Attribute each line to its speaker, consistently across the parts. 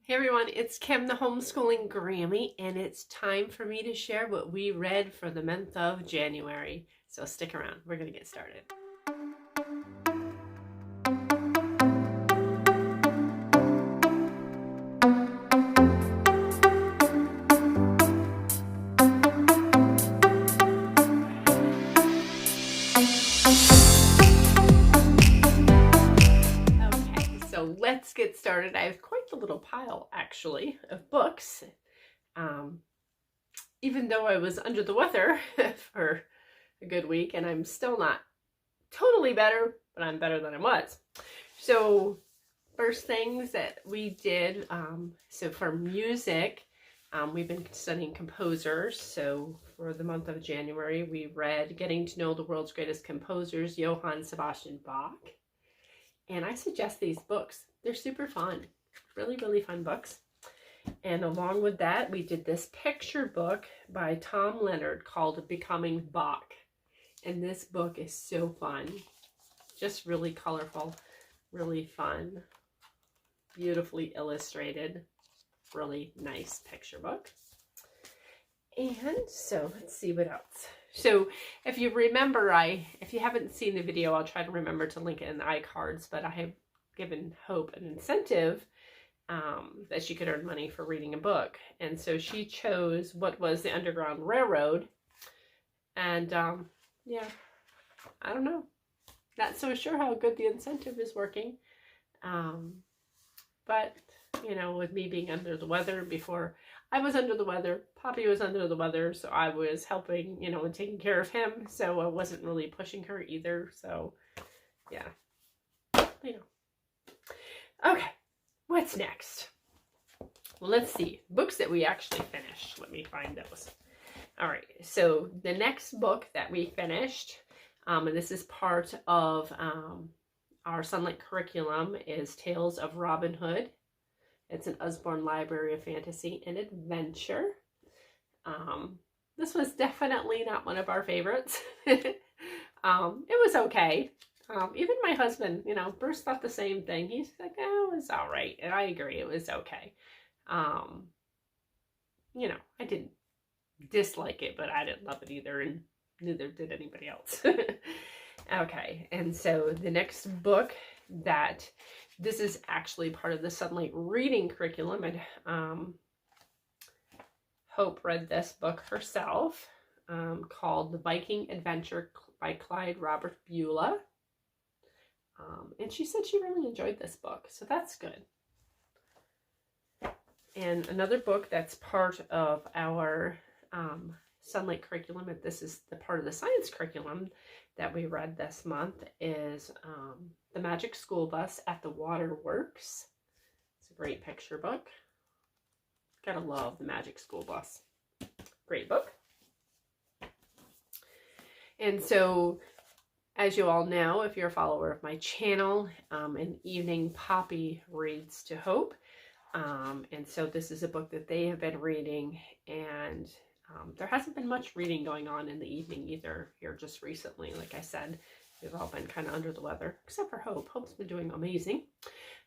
Speaker 1: Hey everyone, it's Kim, the Homeschooling Grammy, and it's time for me to share what we read for the month of January. So stick around, we're going to get started. Let's get started. I have quite the little pile, actually, of books. Even though I was under the weather for a good week, and I'm still not totally better, but I'm better than I was. So first things that we did, so for music, we've been studying composers. So for the month of January, we read Getting to Know the World's Greatest Composers, Johann Sebastian Bach. And I suggest these books. They're super fun. Really, really fun books. And along with that, we did this picture book by Tom Leonard called Becoming Bach. And this book is so fun. Just really colorful, really fun, beautifully illustrated, really nice picture book. And so let's see what else. So if you remember, if you haven't seen the video, I'll try to remember to link it in the iCards, but I have given Hope an incentive that she could earn money for reading a book. And so she chose What Was the Underground Railroad. And yeah, I don't know. Not so sure how good the incentive is working. But, you know, with me being under the weather before I was under the weather, Poppy was under the weather, so I was helping, you know, and taking care of him, so I wasn't really pushing her either, so, yeah, you know. Okay, what's next? Well, let's see, books that we actually finished. Let me find those. All right, so the next book that we finished, and this is part of our Sunlight curriculum, is Tales of Robin Hood. It's an Usborne Library of Fantasy and Adventure. This was definitely not one of our favorites. It was okay. Even my husband, you know, Bruce thought the same thing. He's like, oh, it was all right. And I agree, it was okay. You know, I didn't dislike it, but I didn't love it either, and neither did anybody else. Okay, and so the next book that this is actually part of the Sunlight reading curriculum, and Hope read this book herself, called The Viking Adventure by Clyde Robert Beulah. And she said she really enjoyed this book, so that's good. And another book that's part of our Sunlight curriculum, and this is the part of the science curriculum that we read this month, is The Magic School Bus at the Waterworks. It's a great picture book. Gotta love The Magic School Bus. Great book. And so, as you all know, if you're a follower of my channel, an evening Poppy reads to Hope. And so this is a book that they have been reading, and there hasn't been much reading going on in the evening either here just recently. Like I said, we've all been kind of under the weather, except for Hope. Hope's been doing amazing.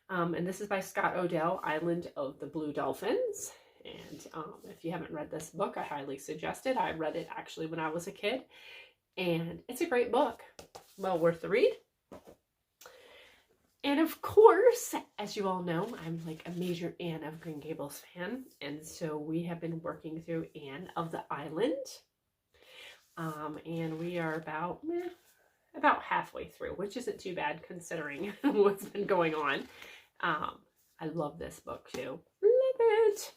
Speaker 1: And this is by Scott Odell, Island of the Blue Dolphins. And if you haven't read this book, I highly suggest it. I read it actually when I was a kid, and it's a great book. Well worth the read. And of course, as you all know, I'm like a major Anne of Green Gables fan. And so we have been working through Anne of the Island. And we are about halfway through, which isn't too bad considering what's been going on. I love this book too. Love it.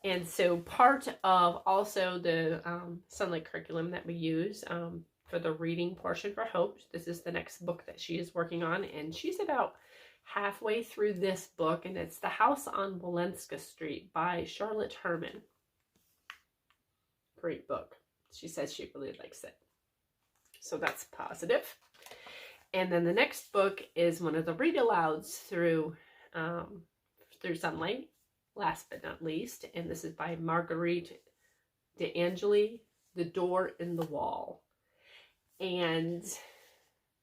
Speaker 1: And so part of also the Sunlight curriculum that we use for the reading portion for Hope, this is the next book that she is working on, and she's about halfway through this book, and it's The House on Bulenska Street by Charlotte Herman. Great book. She says she really likes it. So that's positive. And then the next book is one of the read-alouds through Sunlight, last but not least, and this is by Marguerite de Angeli, The Door in the Wall. And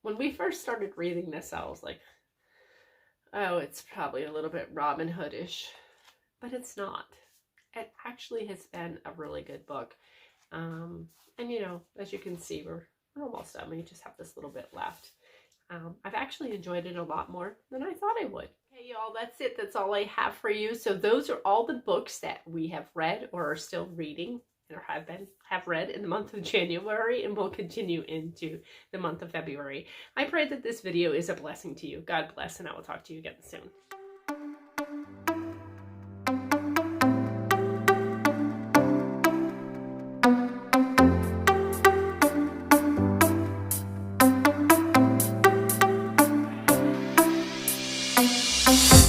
Speaker 1: when we first started reading this, I was like, oh, it's probably a little bit Robin Hood-ish, but it's not. It actually has been a really good book. And you know, as you can see, we're almost done. We just have this little bit left. I've actually enjoyed it a lot more than I thought I would. Okay, y'all, that's it. That's all I have for you. So those are all the books that we have read or are still reading or have read in the month of January and will continue into the month of February. I pray that this video is a blessing to you. God bless, and I will talk to you again soon.